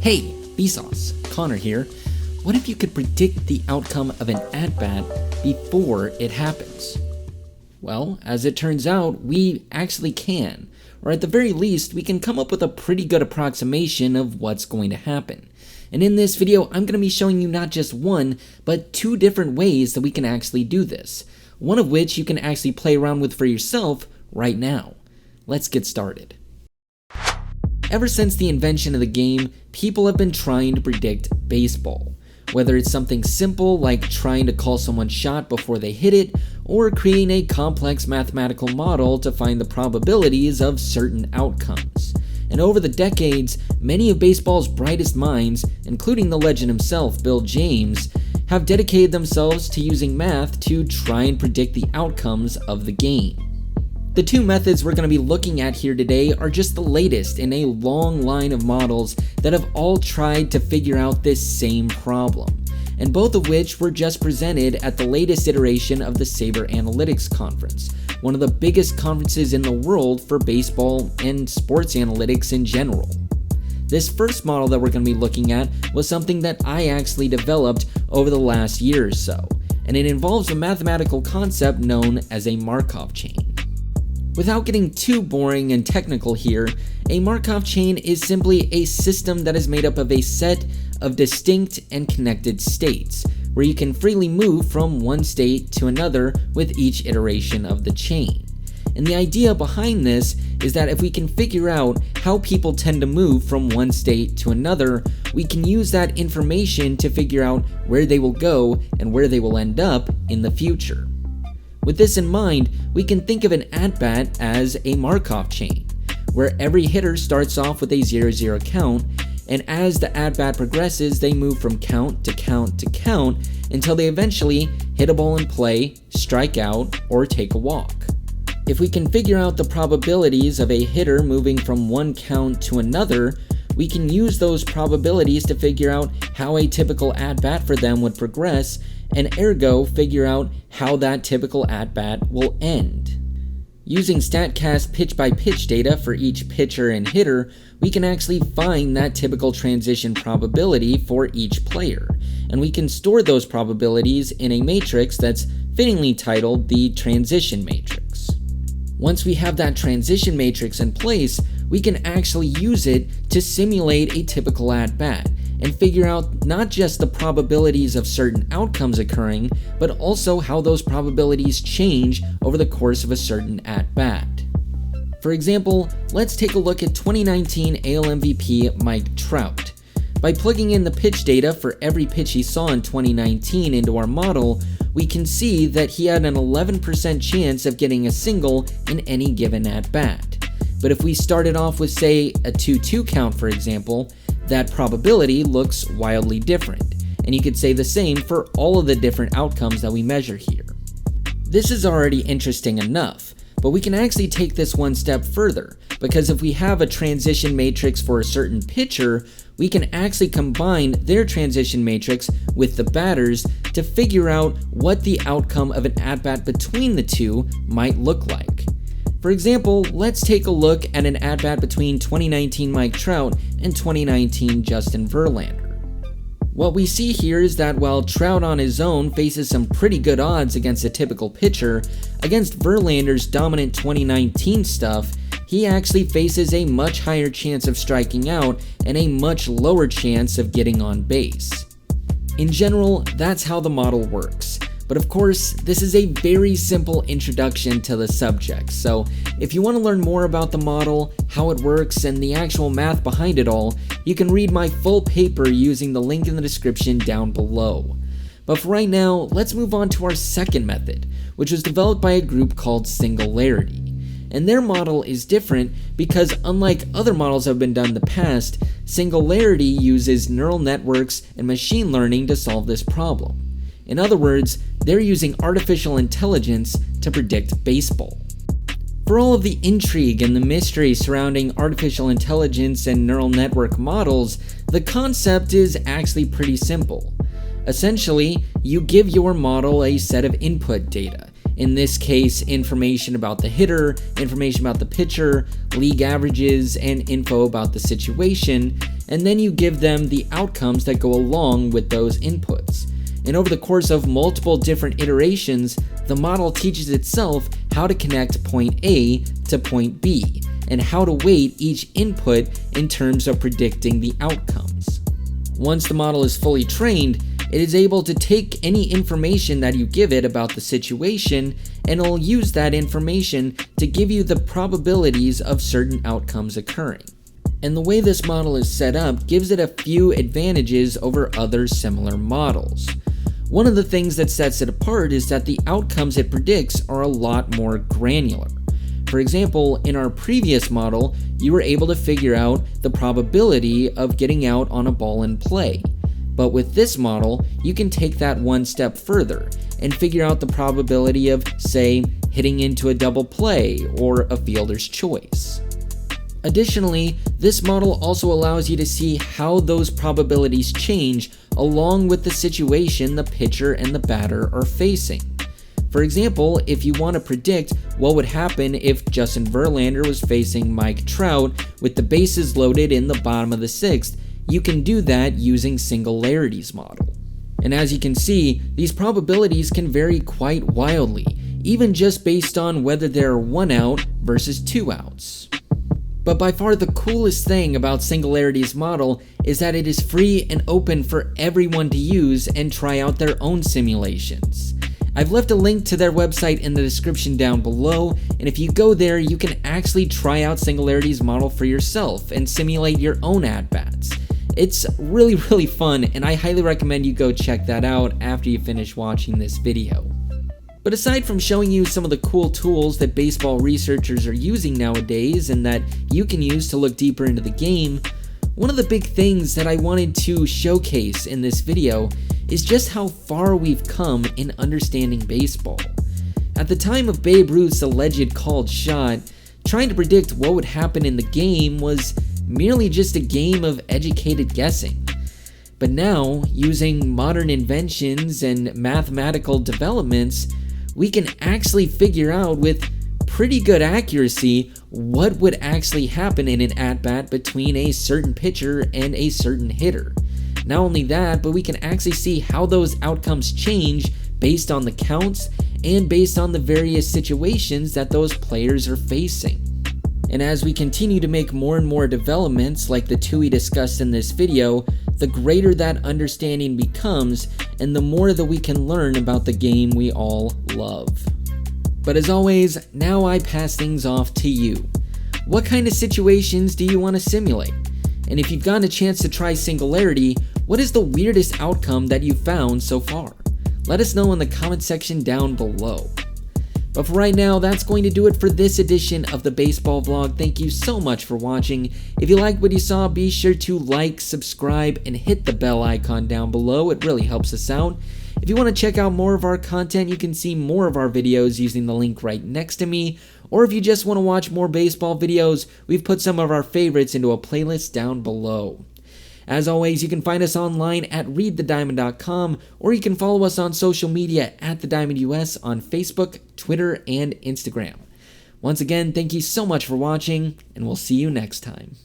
Hey, Vsauce, Connor here. What if you could predict the outcome of an at-bat before it happens? Well, as it turns out, we actually can. Or at the very least, we can come up with a pretty good approximation of what's going to happen. And in this video, I'm going to be showing you not just one, but two different ways that we can actually do this. One of which you can actually play around with for yourself right now. Let's get started. Ever since the invention of the game, people have been trying to predict baseball. Whether it's something simple like trying to call someone's shot before they hit it, or creating a complex mathematical model to find the probabilities of certain outcomes. And over the decades, many of baseball's brightest minds, including the legend himself, Bill James, have dedicated themselves to using math to try and predict the outcomes of the game. The two methods we're going to be looking at here today are just the latest in a long line of models that have all tried to figure out this same problem, and both of which were just presented at the latest iteration of the Sabre Analytics Conference, one of the biggest conferences in the world for baseball and sports analytics in general. This first model that we're going to be looking at was something that I actually developed over the last year or so, and it involves a mathematical concept known as a Markov chain. Without getting too boring and technical here, a Markov chain is simply a system that is made up of a set of distinct and connected states, where you can freely move from one state to another with each iteration of the chain. And the idea behind this is that if we can figure out how people tend to move from one state to another, we can use that information to figure out where they will go and where they will end up in the future. With this in mind, we can think of an at-bat as a Markov chain, where every hitter starts off with a 0-0 count, and as the at-bat progresses, they move from count to count to count until they eventually hit a ball in play, strike out, or take a walk. If we can figure out the probabilities of a hitter moving from one count to another, we can use those probabilities to figure out how a typical at-bat for them would progress, and ergo figure out how that typical at-bat will end. Using StatCast pitch-by-pitch data for each pitcher and hitter, we can actually find that typical transition probability for each player, and we can store those probabilities in a matrix that's fittingly titled the transition matrix. Once we have that transition matrix in place, we can actually use it to simulate a typical at-bat and figure out not just the probabilities of certain outcomes occurring, but also how those probabilities change over the course of a certain at-bat. For example, let's take a look at 2019 AL MVP Mike Trout. By plugging in the pitch data for every pitch he saw in 2019 into our model, we can see that he had an 11% chance of getting a single in any given at-bat. But if we started off with, say, a 2-2 count, for example, that probability looks wildly different, and you could say the same for all of the different outcomes that we measure here. This is already interesting enough, but we can actually take this one step further, because if we have a transition matrix for a certain pitcher, we can actually combine their transition matrix with the batter's to figure out what the outcome of an at-bat between the two might look like. For example, let's take a look at an at-bat between 2019 Mike Trout and 2019 Justin Verlander. What we see here is that while Trout on his own faces some pretty good odds against a typical pitcher, against Verlander's dominant 2019 stuff, he actually faces a much higher chance of striking out and a much lower chance of getting on base. In general, that's how the model works. But of course, this is a very simple introduction to the subject, so if you want to learn more about the model, how it works, and the actual math behind it all, you can read my full paper using the link in the description down below. But for right now, let's move on to our second method, which was developed by a group called Singularity. And their model is different because, unlike other models that have been done in the past, Singularity uses neural networks and machine learning to solve this problem. In other words, they're using artificial intelligence to predict baseball. For all of the intrigue and the mystery surrounding artificial intelligence and neural network models, the concept is actually pretty simple. Essentially, you give your model a set of input data, In this case, information about the hitter, information about the pitcher, league averages, and info about the situation, and then you give them the outcomes that go along with those inputs. And over the course of multiple different iterations, the model teaches itself how to connect point A to point B, and how to weight each input in terms of predicting the outcomes. Once the model is fully trained, it is able to take any information that you give it about the situation, and it'll use that information to give you the probabilities of certain outcomes occurring. And the way this model is set up gives it a few advantages over other similar models. One of the things that sets it apart is that the outcomes it predicts are a lot more granular. For example, in our previous model, you were able to figure out the probability of getting out on a ball in play. But with this model, you can take that one step further and figure out the probability of, say, hitting into a double play or a fielder's choice. Additionally, this model also allows you to see how those probabilities change along with the situation the pitcher and the batter are facing. For example, if you want to predict what would happen if Justin Verlander was facing Mike Trout with the bases loaded in the bottom of the sixth, you can do that using Singularity's model. And as you can see, these probabilities can vary quite wildly, even just based on whether there are 1 out versus 2 outs. But by far the coolest thing about Singularity's model is that it is free and open for everyone to use and try out their own simulations. I've left a link to their website in the description down below, and if you go there, you can actually try out Singularity's model for yourself and simulate your own at-bats. It's really fun, and I highly recommend you go check that out after you finish watching this video. But aside from showing you some of the cool tools that baseball researchers are using nowadays and that you can use to look deeper into the game, one of the big things that I wanted to showcase in this video is just how far we've come in understanding baseball. At the time of Babe Ruth's alleged called shot, trying to predict what would happen in the game was merely just a game of educated guessing. But now, using modern inventions and mathematical developments, we can actually figure out with pretty good accuracy what would actually happen in an at-bat between a certain pitcher and a certain hitter. Not only that, but we can actually see how those outcomes change based on the counts and based on the various situations that those players are facing. And as we continue to make more and more developments like the two we discussed in this video, the greater that understanding becomes and the more that we can learn about the game we all love. But as always, now I pass things off to you. What kind of situations do you want to simulate? And if you've gotten a chance to try Singularity, what is the weirdest outcome that you've found so far? Let us know in the comment section down below. But for right now, that's going to do it for this edition of the Baseball Vlog. Thank you so much for watching. If you liked what you saw, be sure to like, subscribe, and hit the bell icon down below. It really helps us out. If you want to check out more of our content, you can see more of our videos using the link right next to me. Or if you just want to watch more baseball videos, we've put some of our favorites into a playlist down below. As always, you can find us online at readthediamond.com, or you can follow us on social media at TheDiamondUS on Facebook, Twitter, and Instagram. Once again, thank you so much for watching, and we'll see you next time.